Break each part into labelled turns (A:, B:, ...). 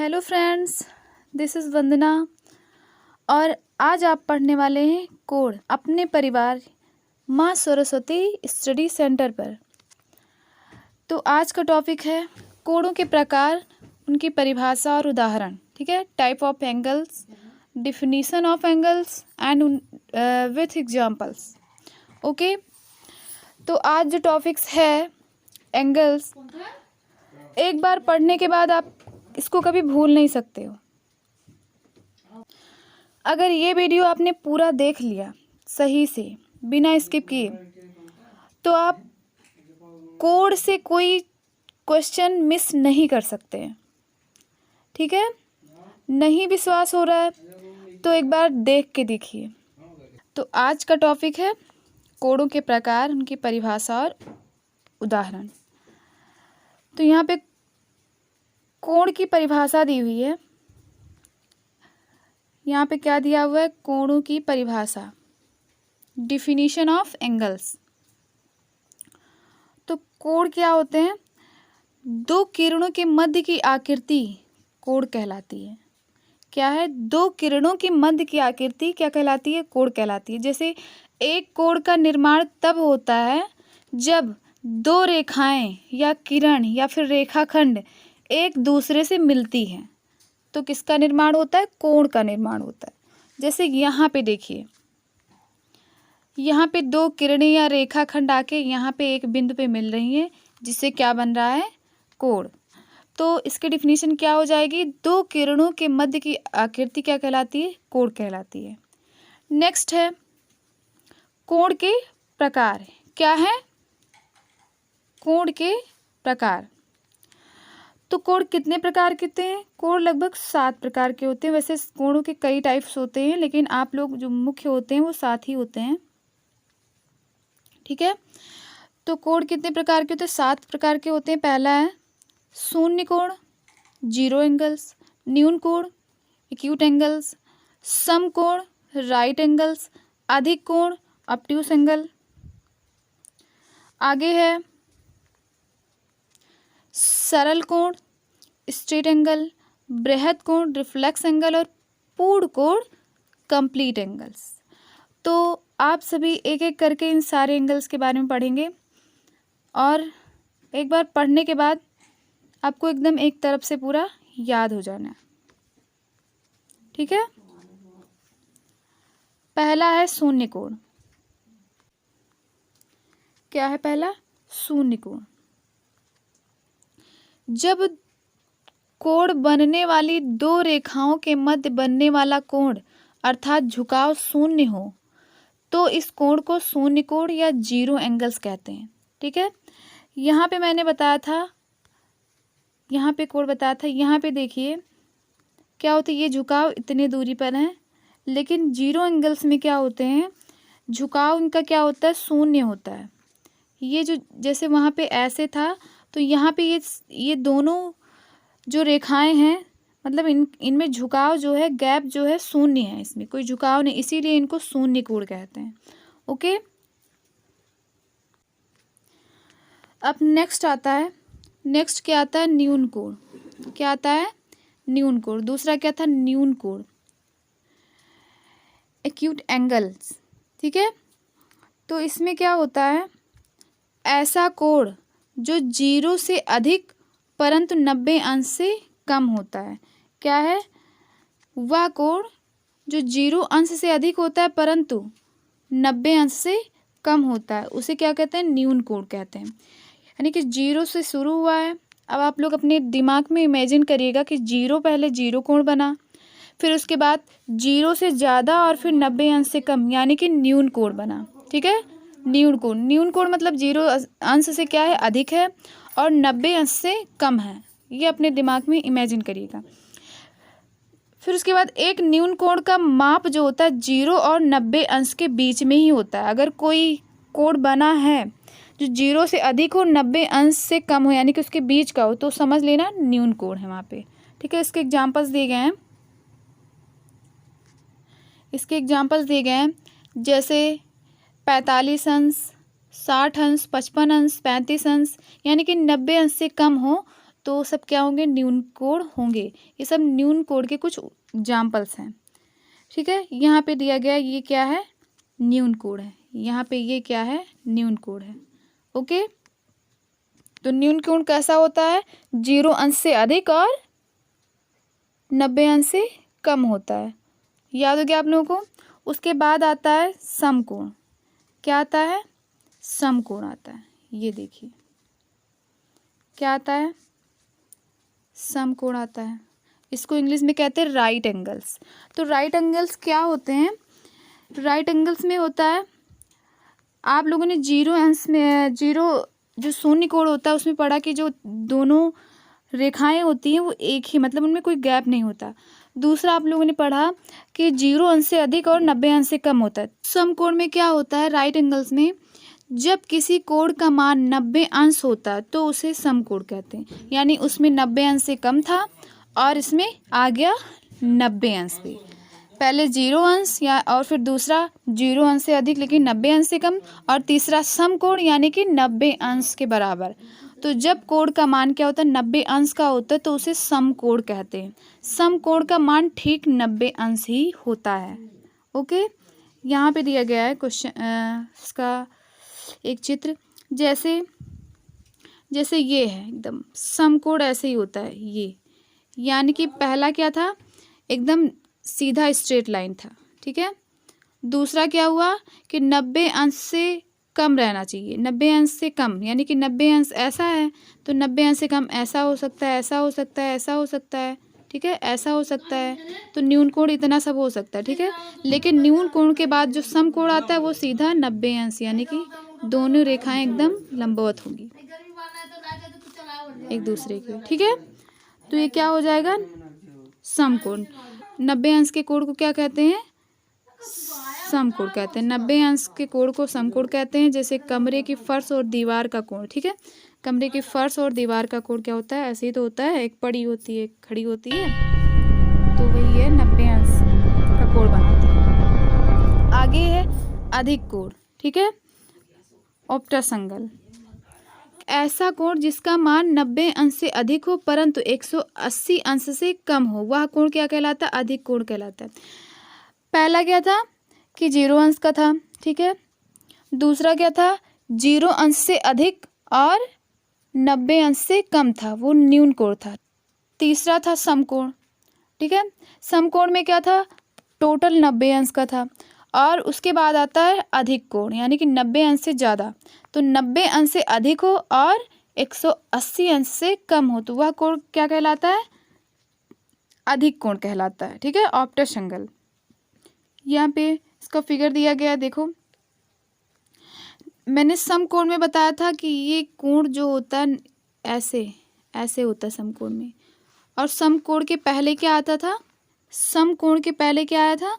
A: Hello friends, this is वंदना और आज आप पढ़ने वाले हैं कोड अपने परिवार माँ सरस्वती स्टडी सेंटर पर। तो आज का टॉपिक है कोडों के प्रकार, उनकी परिभाषा और उदाहरण। ठीक है, type of angles, definition of angles and with examples. Okay, तो आज जो टॉपिक्स है एंगल्स, एक बार पढ़ने के बाद आप इसको कभी भूल नहीं सकते हो। अगर ये वीडियो आपने पूरा देख लिया सही से बिना स्किप किए तो आप कोड से कोई क्वेश्चन मिस नहीं कर सकते हैं। ठीक है, नहीं विश्वास हो रहा है तो एक बार देख के देखिए। तो आज का टॉपिक है कोडों के प्रकार, उनकी परिभाषा और उदाहरण। तो यहाँ पे कोण की परिभाषा दी हुई है। यहाँ पे क्या दिया हुआ है? कोणों की परिभाषा, डिफिनीशन ऑफ एंगल्स। तो कोण क्या होते हैं? दो किरणों के मध्य की आकृति कोण कहलाती है। क्या है? दो किरणों की मध्य की आकृति क्या कहलाती है? कोण कहलाती है। जैसे एक कोण का निर्माण तब होता है जब दो रेखाएं या किरण या फिर रेखाखंड एक दूसरे से मिलती हैं, तो किसका निर्माण होता है? कोण का निर्माण होता है। जैसे यहाँ पे देखिए, यहाँ पे दो किरणें या रेखाखंड आके यहाँ पे एक बिंदु पे मिल रही हैं, जिससे क्या बन रहा है? कोण। तो इसकी डिफिनीशन क्या हो जाएगी? दो किरणों के मध्य की आकृति क्या कहलाती है? कोण कहलाती है। नेक्स्ट है कोण के प्रकार। क्या है? कोण के प्रकार। तो कोण कितने प्रकार के होते हैं? कोण लगभग 7 प्रकार के होते हैं। वैसे कोणों के कई टाइप्स होते हैं, लेकिन आप लोग जो मुख्य होते हैं वो 7 ही होते हैं। ठीक है, तो कोण कितने प्रकार के होते हैं? 7 प्रकार के होते हैं। पहला है शून्य कोण, जीरो एंगल्स, न्यून कोण, एक्यूट एंगल्स, सम कोण, राइट एंगल्स, अधिक कोण, ऑब्ट्यूस एंगल। आगे है सरल कोण, स्ट्रेट एंगल, बृहद कोण, रिफ्लेक्स एंगल और पूर्ण कोण, कंप्लीट एंगल्स। तो आप सभी एक एक करके इन सारे एंगल्स के बारे में पढ़ेंगे और एक बार पढ़ने के बाद आपको एकदम एक तरफ से पूरा याद हो जाना है। ठीक है, पहला है शून्य कोण। क्या है पहला? शून्य कोण। जब कोण बनने वाली दो रेखाओं के मध्य बनने वाला कोण अर्थात झुकाव शून्य हो तो इस कोण को शून्य कोण या जीरो एंगल्स कहते हैं। ठीक है, यहाँ पे मैंने बताया था, यहाँ पे कोण बताया था। यहाँ पे देखिए क्या होता है, ये झुकाव इतने दूरी पर है, लेकिन जीरो एंगल्स में क्या होते हैं? झुकाव इनका क्या होता है? शून्य होता है। ये जो जैसे वहाँ पे ऐसे था, तो यहाँ पे ये दोनों जो रेखाएं हैं, मतलब इनमें झुकाव जो है, गैप जो है शून्य है, इसमें कोई झुकाव नहीं, इसीलिए इनको शून्य कोण कहते हैं। ओके, अब नेक्स्ट आता है, नेक्स्ट क्या आता है? न्यून कोण। क्या आता है? न्यून कोण। दूसरा क्या था? न्यून कोण, एक्यूट एंगल्स। ठीक है, तो इसमें क्या होता है? ऐसा कोण जो जीरो से अधिक परंतु 90 अंश से कम होता है। क्या है? वह कोण जो जीरो अंश से अधिक होता है परंतु 90 अंश से कम होता है, उसे क्या कहते हैं? न्यून कोण कहते हैं। यानी कि जीरो से शुरू हुआ है। अब आप लोग अपने दिमाग में इमेजिन करिएगा कि जीरो, पहले जीरो कोण बना, फिर उसके बाद जीरो से ज़्यादा और फिर 90 अंश से कम, यानी कि न्यून कोण बना। ठीक है, न्यून कोण। न्यून कोण मतलब जीरो अंश से क्या है? अधिक है और 90 अंश से कम है। ये अपने दिमाग में इमेजिन करिएगा। फिर उसके बाद एक न्यून कोण का माप जो होता है जीरो और 90 अंश के बीच में ही होता है। अगर कोई कोण बना है जो जीरो से अधिक हो, 90 अंश से कम हो, यानी कि उसके बीच का हो, तो समझ लेना न्यून कोण है वहाँ पे। ठीक है, इसके एग्जाम्पल्स दिए गए हैं। इसके एग्जाम्पल्स दिए गए हैं जैसे 45 अंश, 60 अंश, 55 अंश, 35 अंश, यानी कि 90 अंश से कम हो तो सब क्या होंगे, न्यून कोण होंगे। ये सब न्यून कोण के कुछ एग्जाम्पल्स हैं। ठीक है, यहाँ पे दिया गया ये क्या है, न्यून कोण है, यहाँ पे ये क्या है, न्यून कोण है। ओके, तो न्यून कोण कैसा होता है, 0 अंश से अधिक और 90 अंश से कम होता है। याद हो गया आप लोगों को। उसके बाद आता है समकोण। क्या आता है, समकोण आता है। ये देखिए क्या आता है, समकोण आता है। इसको इंग्लिश में कहते हैं राइट एंगल्स। तो राइट एंगल्स क्या होते हैं, राइट एंगल्स में होता है, आप लोगों ने 0 अंश में, 0 जो शून्य कोण होता है उसमें पढ़ा कि जो दोनों रेखाएं होती हैं वो एक ही, मतलब उनमें कोई गैप नहीं होता। दूसरा आप लोगों ने पढ़ा कि 0 अंश से अधिक और 90 अंश से कम होता है। समकोण में क्या होता है, राइट एंगल्स में जब किसी कोण का मान 90 अंश होता है तो उसे समकोण कहते हैं। यानी उसमें 90 अंश से कम था और इसमें आ गया 90 अंश पे। पहले 0 अंश या और फिर दूसरा 0 अंश से अधिक लेकिन 90 अंश से कम, और तीसरा समकोण यानी कि 90 अंश के बराबर। तो जब कोण का मान क्या होता है, 90 अंश का होता है तो उसे समकोण कहते हैं। समकोण का मान ठीक 90 अंश ही होता है। ओके, यहाँ पे दिया गया है क्वेश्चन, इसका एक चित्र, जैसे जैसे ये है एकदम समकोण ऐसे ही होता है ये, यानी कि पहला क्या था, एकदम सीधा स्ट्रेट लाइन था। ठीक है, दूसरा क्या हुआ कि 90 अंश से कम रहना चाहिए, 90 अंश से कम, यानी कि 90 अंश ऐसा है तो 90 अंश से कम ऐसा हो सकता है, ऐसा हो सकता है, ऐसा हो सकता है। ठीक है, ऐसा हो सकता है, तो न्यून कोण इतना सब हो सकता है। ठीक है, लेकिन न्यून कोण के बाद जो समकोण आता है वो सीधा 90 अंश, यानी कि दोनों रेखाएं एकदम लंबवत होंगी एक दूसरे के। ठीक है, तो ये क्या हो जाएगा, समकोण। 90 अंश के कोण को क्या कहते हैं, समकोण कहते हैं। 90 अंश के कोण को समकोण कहते हैं। जैसे कमरे की फर्श और दीवार का कोण। ठीक है, कमरे की फर्श और दीवार का कोण क्या होता है, ऐसे ही तो होता है, एक पड़ी होती है एक खड़ी होती है, तो वही है 90 अंश का कोण बनाती है। आगे है अधिक कोण। ठीक है, ऑप्टस एंगल, ऐसा कोण जिसका मान 90 अंश से अधिक हो परंतु 180 अंश से कम हो, वह कोण क्या कहलाता है, अधिक कोण कहलाता है। पहला क्या था कि 0 अंश का था। ठीक है, दूसरा क्या था, 0 अंश से अधिक और 90 अंश से कम था, वो न्यून कोण था। तीसरा था समकोण। ठीक है, समकोण में क्या था, टोटल 90 अंश का था, और उसके बाद आता है अधिक कोण, यानी कि 90 अंश से ज़्यादा। तो 90 अंश से अधिक हो और 180 अंश से कम हो, तो वह कोण क्या कहलाता है, अधिक कोण कहलाता है। ठीक है, ऑप्टस एंगल। यहाँ पे इसका फिगर दिया गया, देखो मैंने समकोण में बताया था कि ये कोण जो होता है ऐसे ऐसे होता है समकोण में, और समकोण के पहले क्या आता था, समकोण के पहले क्या आया था,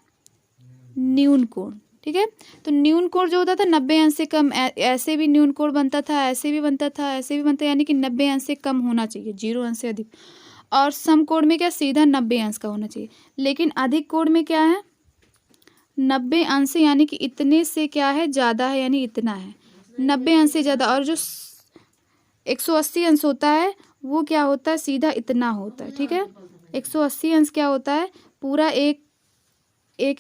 A: न्यून कोण। ठीक है, तो न्यून कोण जो होता था 90 अंश से कम, ऐसे भी न्यून कोण बनता था, ऐसे भी बनता था, ऐसे भी बनता, यानी कि 90 अंश से कम होना चाहिए, 0 अंश से अधिक। और समकोण में क्या, सीधा 90 अंश का होना चाहिए। लेकिन अधिक कोण में क्या है, 90 अंश से, यानी कि इतने से क्या है, ज़्यादा है, यानी इतना है 90 अंश से ज़्यादा। और जो 180 अंश होता है वो क्या होता है, सीधा इतना होता है। ठीक है, 180 अंश क्या होता है, पूरा एक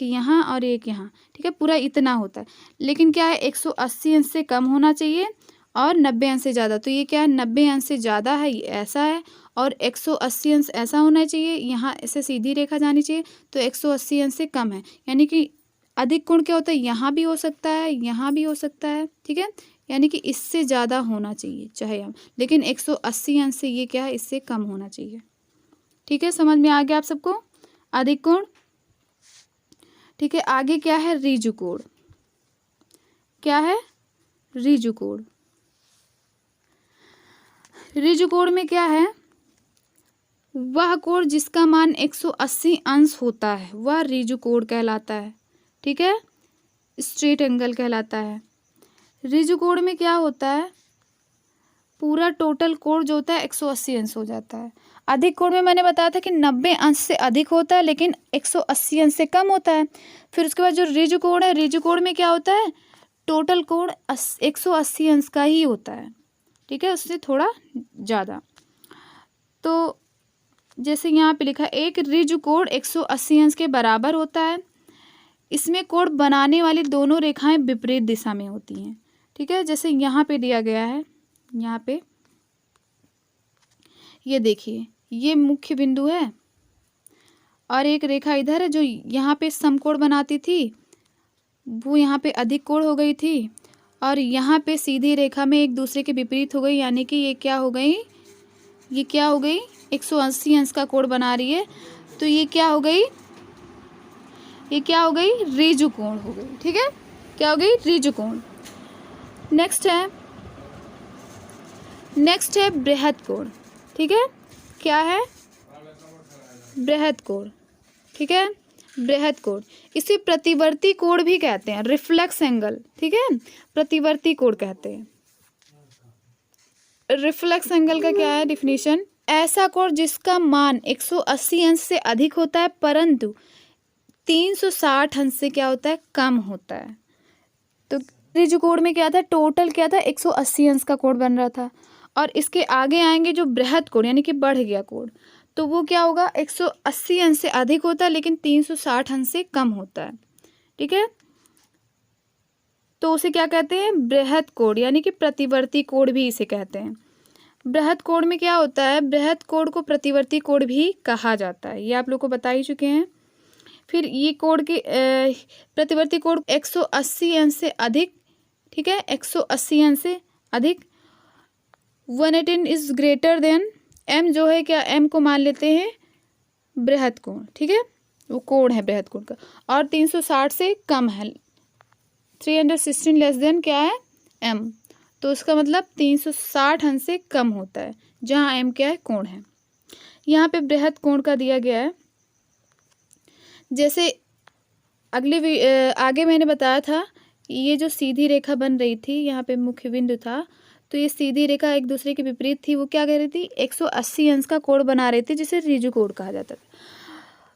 A: यहाँ और एक यहाँ। ठीक है, पूरा इतना होता है। लेकिन क्या है, 180 अंश से कम होना चाहिए और 90 अंश से ज़्यादा। तो ये क्या है, 90 अंश से ज़्यादा है, ये ऐसा है, और 180 अंश ऐसा होना चाहिए, यहाँ ऐसे सीधी रेखा जानी चाहिए, तो 180 अंश से कम है। यानी कि अधिक कोण क्या होता है, यहाँ भी हो सकता है, यहाँ भी हो सकता है। ठीक है, यानी कि इससे ज़्यादा होना चाहिए चाहे हम, लेकिन 180 अंश से ये क्या है, इससे कम होना चाहिए। ठीक है, समझ में आ गया आप सबको, अधिक कोण। ठीक है, आगे क्या है, ऋजु कोण। क्या है, ऋजु कोण। ऋजु कोण में क्या है, वह कोण जिसका मान 180 अंश होता है वह ऋजु कोण कहलाता है। ठीक है, स्ट्रेट एंगल कहलाता है। ऋजु कोण में क्या होता है, पूरा टोटल कोण जो होता है 180 अंश हो जाता है। अधिक कोण में मैंने बताया था कि 90 अंश से अधिक होता है लेकिन 180 अंश से कम होता है। फिर उसके बाद जो ऋजु कोण है, ऋजु कोण में क्या होता है, टोटल कोण 180 अंश का ही होता है। ठीक है, उससे थोड़ा ज़्यादा। तो जैसे यहाँ पे लिखा एक ऋजु कोण 180 अंश के बराबर होता है। इसमें कोण बनाने वाली दोनों रेखाएं विपरीत दिशा में होती हैं। ठीक है, जैसे यहाँ पे दिया गया है, यहाँ पे ये देखिए, ये मुख्य बिंदु है और एक रेखा इधर है जो यहाँ पे समकोण बनाती थी, वो यहाँ पे अधिक कोण हो गई थी और यहाँ पे सीधी रेखा में एक दूसरे के विपरीत हो गई, यानी कि ये क्या हो गई, ये क्या हो गई, 180 अंश का कोण बना रही है। तो ये क्या हो गई, ये क्या हो गई, ऋजु कोण हो गई। ठीक है, क्या हो गई, ऋजु कोण। नेक्स्ट है बृहद कोण। ठीक है, क्या है, बृहद कोण। ठीक है, बृहद कोण, इसे प्रतिवर्ती कोण भी कहते हैं, रिफ्लेक्स एंगल। ठीक है, प्रतिवर्ती कोण कहते हैं। रिफ्लेक्स एंगल का क्या है डिफिनीशन, ऐसा कोण जिसका मान 180 अंश से अधिक होता है परंतु 360 अंश से क्या होता है, कम होता है। तो ऋजु कोण में क्या था, टोटल क्या था, 180 अंश का कोण बन रहा था और इसके आगे आएंगे जो बृहद कोण यानी कि बढ़ गया कोण, तो वो क्या होगा, 180 अंश से अधिक होता है लेकिन 360 अंश से कम होता है। ठीक है, तो उसे क्या कहते हैं, बृहद कोण यानी कि प्रतिवर्ती कोण भी इसे कहते हैं। बृहद कोण में क्या होता है, बृहद कोण को प्रतिवर्ती कोण भी कहा जाता है, ये आप लोग को बता ही चुके हैं। फिर ये कोण के प्रतिवर्ती कोण 180 अंश से अधिक, ठीक है, 180 अंश से अधिक, 118 इज ग्रेटर देन m, जो है क्या, m को मान लेते हैं बृहद कोण। ठीक है, वो कोण है बृहद कोण का, और 360 से कम है, 316 लेस देन क्या है, m, तो उसका मतलब 360 अंश से कम होता है, जहाँ m क्या है, कोण है। यहाँ पे बृहद कोण का दिया गया है, जैसे आगे मैंने बताया था, ये जो सीधी रेखा बन रही थी, यहाँ पे मुख्य बिंदु था, तो ये सीधी रेखा एक दूसरे के विपरीत थी, वो क्या कह रही थी, 180 अंश का कोण बना रही थी, जिसे ऋजु कोण कहा जाता था।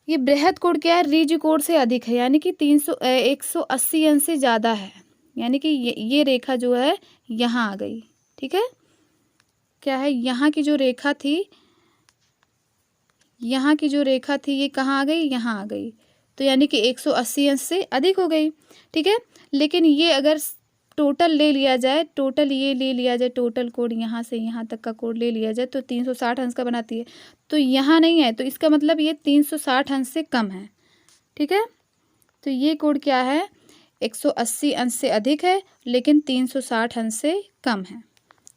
A: ये बृहद कोण क्या है, ऋजु कोण से अधिक है, यानी कि 180 अंश से ज़्यादा है, यानी कि ये रेखा जो है यहाँ आ गई। ठीक है, क्या है, यहाँ की जो रेखा थी, यहाँ की जो रेखा थी ये कहाँ आ गई, यहाँ आ गई, तो यानी कि 180 अंश से अधिक हो गई। ठीक है, लेकिन ये अगर टोटल ले लिया जाए, टोटल ये ले लिया जाए, टोटल कोण यहाँ से यहाँ तक का कोण ले लिया जाए तो 360 अंश का बनाती है, तो यहाँ नहीं है, तो इसका मतलब ये 360 अंश से कम है। ठीक है, तो ये कोण क्या है, 180 अंश से अधिक है लेकिन 360 अंश से कम है,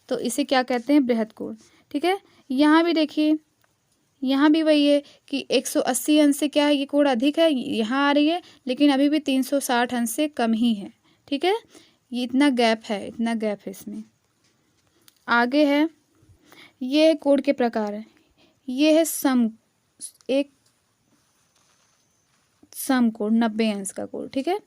A: तो इसे क्या कहते हैं, बृहद कोण। ठीक है, यहाँ भी देखिए, यहाँ भी वही है कि 180 अंश से क्या है, ये कोण अधिक है, यहाँ आ रही है, लेकिन अभी भी 360 अंश से कम ही है। ठीक है, ये इतना गैप है, इतना गैप है इसमें। आगे है, ये कोण के प्रकार है, ये है एक समकोण 90 अंश का कोण। ठीक है,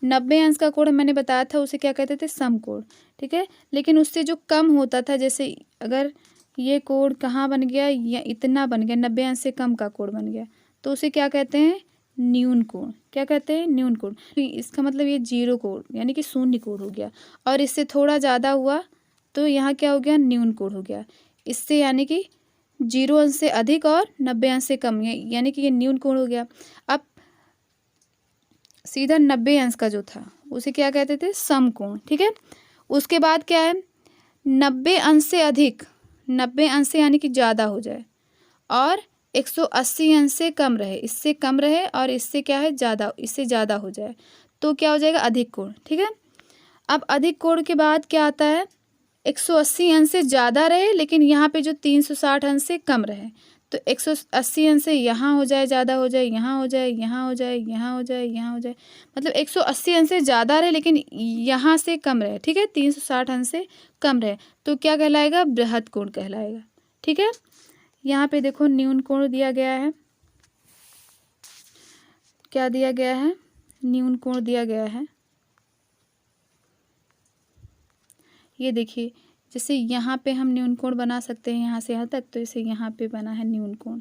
A: 90 अंश का कोण मैंने बताया था, उसे क्या कहते थे, समकोण। ठीक है, लेकिन उससे जो कम होता था, जैसे अगर ये कोण कहाँ बन गया, या इतना बन गया, 90 अंश से कम का कोण बन गया, तो उसे क्या कहते हैं, न्यून कोण। क्या कहते हैं, न्यून कोण। इसका मतलब ये 0 कोण यानी कि शून्य कोण हो गया, और इससे थोड़ा ज़्यादा हुआ तो यहाँ क्या हो गया, न्यून कोण हो गया। इससे यानी कि 0 अंश से अधिक और 90 अंश से कम, यानी कि ये न्यून कोण हो गया। अब सीधा 90 अंश का जो था उसे क्या कहते थे, समकोण। ठीक है, उसके बाद क्या है, 90 अंश से अधिक, 90 अंश से यानी कि ज़्यादा हो जाए, और 180 अंश से कम रहे, इससे कम रहे और इससे क्या है, ज़्यादा, इससे ज़्यादा हो जाए, तो क्या हो जाएगा, अधिक कोण। ठीक है, अब अधिक कोण के बाद क्या आता है, 180 अंश से ज़्यादा रहे लेकिन यहाँ पे जो 360 अंश से कम रहे, तो 180 अंश से यहाँ हो जाए, ज़्यादा हो जाए, यहाँ हो जाए, यहाँ हो जाए, यहाँ हो जाए, यहाँ हो जाए, मतलब 180 अंश से ज़्यादा रहे लेकिन यहाँ से कम रहे। ठीक है, 360 अंश से कम रहे, तो क्या कहलाएगा, बृहद कोण कहलाएगा। ठीक है, यहाँ पे देखो न्यून कोण दिया गया है, क्या दिया गया है, न्यून कोण दिया गया है। ये देखिए, जैसे यहाँ पे हम न्यून कोण बना सकते हैं यहाँ से यहाँ तक, तो इसे यहाँ पे बना है न्यून कोण।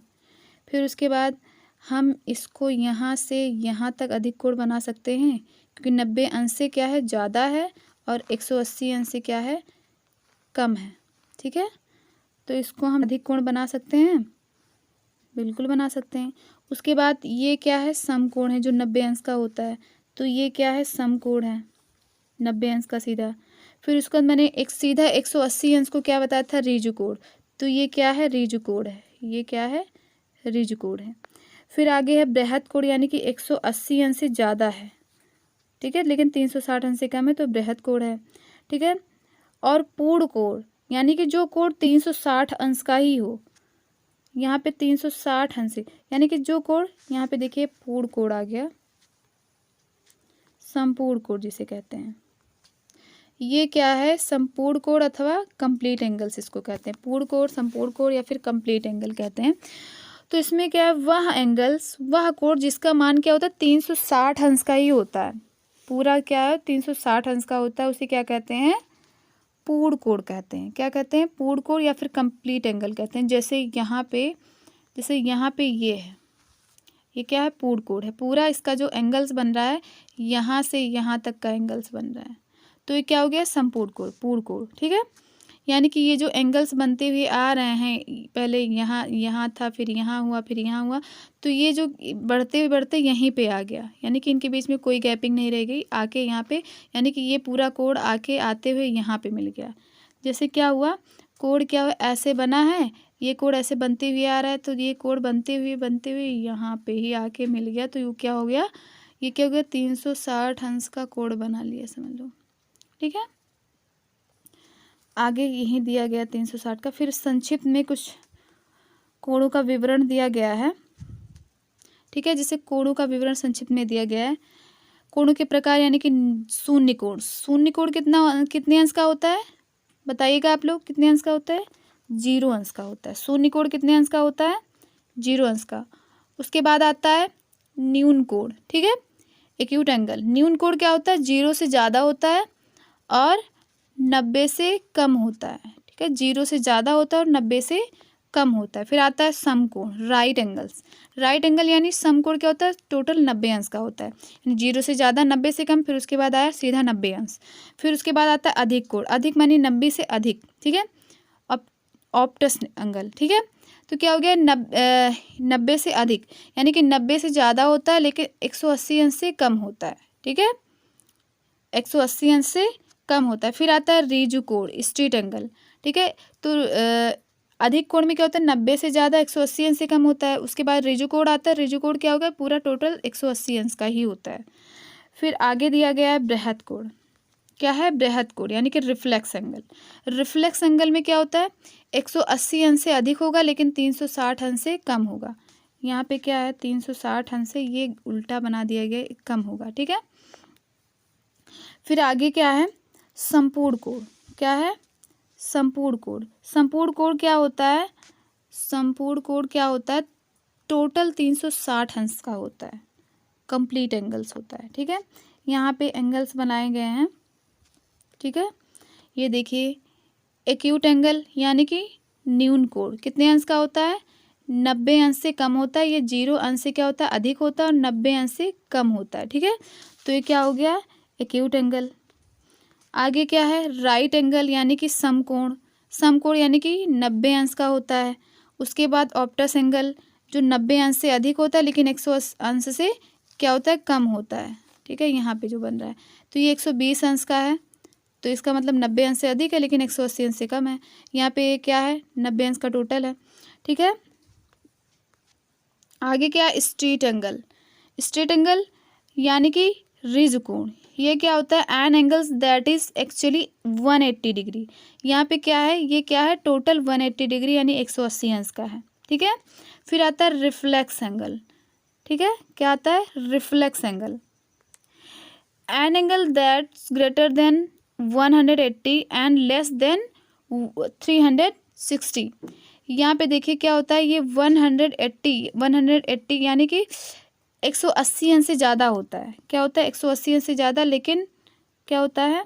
A: फिर उसके बाद हम इसको यहाँ से यहाँ तक अधिक कोण बना सकते हैं, क्योंकि 90 अंश से क्या है, ज़्यादा है, और 180 अंश से क्या है, कम है। ठीक है, तो इसको हम अधिक कोण बना सकते हैं, बिल्कुल बना सकते हैं। उसके बाद ये क्या है, समकोण है जो 90 अंश का होता है, तो ये क्या है, समकोण है 90 अंश का सीधा। फिर उसके बाद मैंने एक सीधा 180 अंश को क्या बताया था, ऋजु कोण, तो ये क्या है, ऋजु कोण है, ये क्या है, ऋजु कोण है। फिर आगे है बृहद कोण, यानी कि 180 अंश से ज़्यादा है, ठीक है, लेकिन 360 अंश से कम है, तो बृहद कोण है, ठीक है। और पूर्ण कोण, यानी कि जो कोण 360 अंश का ही हो, यहाँ पे 360 अंश, यानी कि जो कोण, यहाँ पे देखिए पूर्ण कोण आ गया, संपूर्ण कोण जिसे कहते हैं, ये क्या है, संपूर्ण कोण अथवा कंप्लीट एंगल्स इसको कहते हैं, पूर्ण कोण, संपूर्ण कोण या फिर कंप्लीट एंगल कहते हैं। तो इसमें क्या है, वह एंगल्स, वह कोण जिसका मान क्या होता है, 360 अंश का ही होता है, पूरा क्या है 360 अंश का होता है, उसे क्या कहते हैं, पूर्ण कोण कहते हैं। क्या कहते हैं, पूर्ण कोण या फिर कंप्लीट एंगल कहते हैं। जैसे यहाँ पे ये है, ये क्या है, पूर्ण कोण है, पूरा इसका जो एंगल्स बन रहा है यहाँ से यहाँ तक का एंगल्स बन रहा है, तो ये क्या हो गया, संपूर्ण कोण, पूर्ण कोण, ठीक है। यानी कि ये जो एंगल्स बनते हुए आ रहे हैं, पहले यहाँ था, फिर यहाँ हुआ, फिर यहाँ हुआ, तो ये जो बढ़ते बढ़ते यहीं पे आ गया, यानी कि इनके बीच में कोई गैपिंग नहीं रह गई, आके यहाँ पे, यानी कि ये पूरा कोण आके आते हुए यहाँ पे मिल गया। जैसे क्या हुआ, कोण क्या हुआ, ऐसे बना है, ये कोण ऐसे बनते हुए आ रहा है, तो ये कोण बनते हुए यहाँ पे ही आके मिल गया, तो ये क्या हो गया, ये क्या हो गया, 360 अंश का कोण बना लिया, समझ लो, ठीक है। आगे यही दिया गया 360 का। फिर संक्षिप्त में कुछ कोणों का विवरण दिया गया है, ठीक है, जिसे कोणों का विवरण संक्षिप्त में दिया गया है। कोणों के प्रकार, यानी कि शून्य कोण, शून्य कोण कितने अंश का होता है, बताइएगा आप लोग, कितने अंश का होता है, 0 अंश का होता है। शून्य कोण कितने अंश का होता है, 0 अंश का। उसके बाद आता है न्यून कोण, ठीक है, एक्यूट एंगल। न्यून कोण क्या होता है, 0 से ज़्यादा होता है और 90 से कम होता है, ठीक है, 0 से ज़्यादा होता है और 90 से कम होता है। फिर आता है समकोण, राइट एंगल्स। राइट एंगल यानी समकोण क्या होता है, टोटल 90 अंश का होता है, यानी 0 से ज़्यादा, 90 से कम, फिर उसके बाद आया सीधा 90 अंश। फिर उसके बाद आता है अधिक कोण, अधिक मानी 90 से अधिक, ठीक है, ऑप्टस एंगल, ठीक है। तो क्या हो गया, 90 से अधिक, यानी कि 90 से ज़्यादा होता है लेकिन 180 अंश से कम होता है, ठीक है, 180 अंश से कम होता है। फिर आता है ऋजु कोण, स्ट्रेट एंगल, ठीक है। तो अधिक कोण में क्या होता है, 90 से ज़्यादा, 180 अंश से कम होता है। उसके बाद ऋजु कोण आता है, ऋजु कोण क्या होगा, पूरा टोटल 180 अंश का ही होता है। फिर आगे दिया गया है बृहद कोण। क्या है, बृहद कोण, यानी कि रिफ्लेक्स एंगल। रिफ्लेक्स एंगल में क्या होता है, 180 अंश से अधिक होगा लेकिन 360 अंश से कम होगा। यहाँ पे क्या है, 360 अंश से, ये उल्टा बना दिया गया, कम होगा, ठीक है। फिर आगे क्या है, संपूर्ण कोण। क्या है, संपूर्ण कोण। संपूर्ण कोण क्या होता है, संपूर्ण कोण क्या होता है, टोटल 360 अंश का होता है, कंप्लीट एंगल्स होता है, ठीक है। यहाँ पे एंगल्स बनाए गए हैं, ठीक है। ये देखिए, एक्यूट एंगल यानी कि न्यून कोण कितने अंश का होता है, 90 अंश से कम होता है। ये 0 अंश से क्या होता है, अधिक होता है, और 90 अंश से कम होता है, ठीक है। तो ये क्या हो गया, एक्यूट एंगल। आगे क्या है, राइट एंगल यानी कि समकोण। समकोण यानी कि 90 अंश का होता है। उसके बाद ऑप्टस एंगल जो 90 अंश से अधिक होता है लेकिन 180 अंश से क्या होता है, कम होता है, ठीक है। यहाँ पे जो बन रहा है, तो ये 120 अंश का है, तो इसका मतलब 90 अंश से अधिक है लेकिन 180 अंश से कम है। यहाँ पे क्या है, 90 अंश का टोटल है, ठीक है। आगे क्या है, स्ट्रेट एंगल। स्ट्रेट एंगल यानी कि ऋजु कोण। ये क्या होता है, an angles that is actually 180 degree. यहाँ पे क्या है, ये क्या है, टोटल 180 डिग्री यानी 180 अंश का है, ठीक है। फिर आता है रिफ्लेक्स एंगल, ठीक है। क्या आता है, reflex angle. An angle that's greater than 180 and less than 360। यहाँ पे देखिए क्या होता है, ये 180 यानी कि 180 अंश से ज़्यादा होता है। क्या होता है, 180 अंश से ज़्यादा, लेकिन क्या होता है,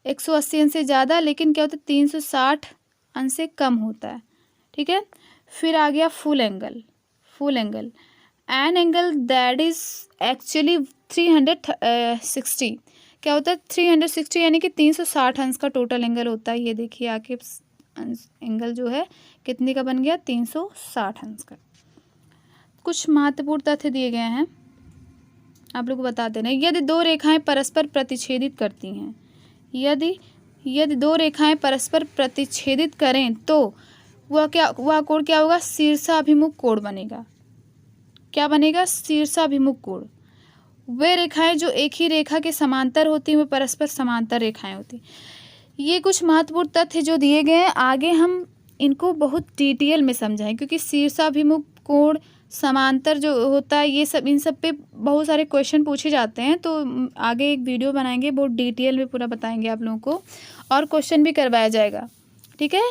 A: 180 अंश से ज़्यादा लेकिन क्या होता है, 360 अंश से कम होता है, ठीक है। फिर आ गया full angle. Full angle, an angle that is actually 360। क्या होता है 360 यानी कि 360 अंश का टोटल एंगल होता है। ये देखिए आके एंगल जो है कितने का बन गया 360 अंश का। कुछ महत्वपूर्ण तथ्य दिए गए हैं, आप लोग को बता देना। यदि दो रेखाएं परस्पर प्रतिच्छेदित करती हैं, यदि दो रेखाएं परस्पर प्रतिच्छेदित करें तो वह कोण क्या होगा, शीर्षाभिमुख कोण बनेगा। क्या बनेगा, शीर्षाभिमुख कोण। वे रेखाएं जो एक ही रेखा के समांतर होती हैं वे परस्पर समांतर रेखाएं होती हैं। ये कुछ महत्वपूर्ण तथ्य जो दिए गए हैं, आगे हम इनको बहुत डिटेल में समझाएं, क्योंकि शीर्षाभिमुख कोण, समांतर जो होता है, ये सब, इन सब पे बहुत सारे क्वेश्चन पूछे जाते हैं। तो आगे एक वीडियो बनाएंगे, बहुत डिटेल में पूरा बताएंगे आप लोगों को, और क्वेश्चन भी करवाया जाएगा। ठीक है,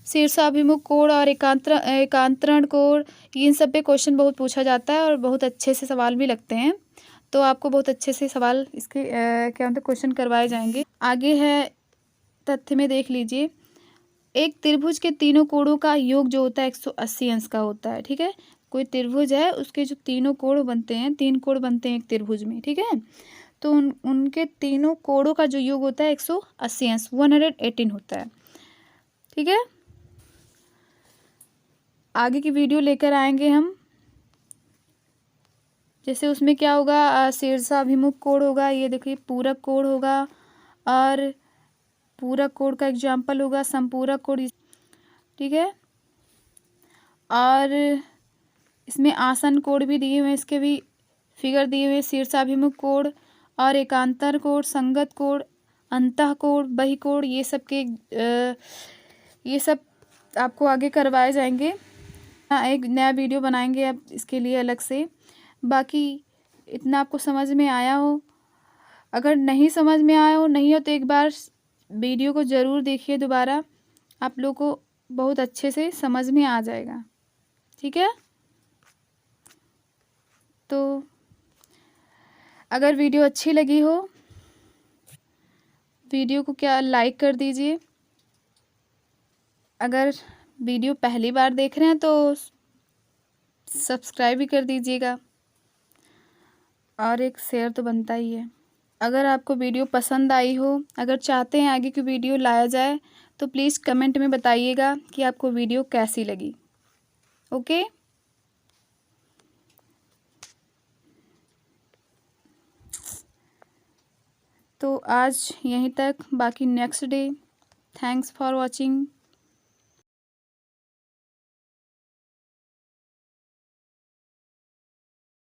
A: शीर्षाभिमुख कोण और एकांतरण कोण, इन सब पे क्वेश्चन बहुत पूछा जाता है और बहुत अच्छे से सवाल भी लगते हैं। तो आपको बहुत अच्छे से सवाल इसके क्या मतलब क्वेश्चन करवाए जाएंगे। आगे है तथ्य में देख लीजिए, एक त्रिभुज के तीनों कोणों का योग जो होता है 180 अंश का होता है। ठीक है, कोई त्रिभुज है, उसके जो तीनों कोण बनते हैं, 3 कोण बनते हैं एक त्रिभुज में। ठीक है, तो उनके तीनों कोणों का जो योग होता है 180 अंश, 118 होता है। ठीक है, आगे की वीडियो लेकर आएंगे हम। जैसे उसमें क्या होगा, शीर्षाभिमुख कोण होगा, ये देखिए पूरक कोण होगा, और पूरक कोण का एग्जाम्पल होगा समपूरक कोण। ठीक है, और इसमें आसन कोण भी दिए हुए हैं, इसके भी फिगर दिए हुए हैं, शीर्षाभिमुख कोण और एकांतर कोण, संगत कोण, अंतः कोण, बहिकोण, ये सब के ये सब आपको आगे करवाए जाएंगे। एक नया वीडियो बनाएंगे अब इसके लिए अलग से। बाकी इतना आपको समझ में आया हो, अगर नहीं समझ में आया हो नहीं हो तो एक बार वीडियो को ज़रूर देखिए दोबारा, आप लोग को बहुत अच्छे से समझ में आ जाएगा। ठीक है, तो अगर वीडियो अच्छी लगी हो, वीडियो को क्या लाइक कर दीजिए। अगर वीडियो पहली बार देख रहे हैं तो सब्सक्राइब भी कर दीजिएगा, और एक शेयर तो बनता ही है। अगर आपको वीडियो पसंद आई हो, अगर चाहते हैं आगे की वीडियो लाया जाए, तो प्लीज़ कमेंट में बताइएगा कि आपको वीडियो कैसी लगी। ओके, तो आज यहीं तक, बाकी next day. Thanks for watching.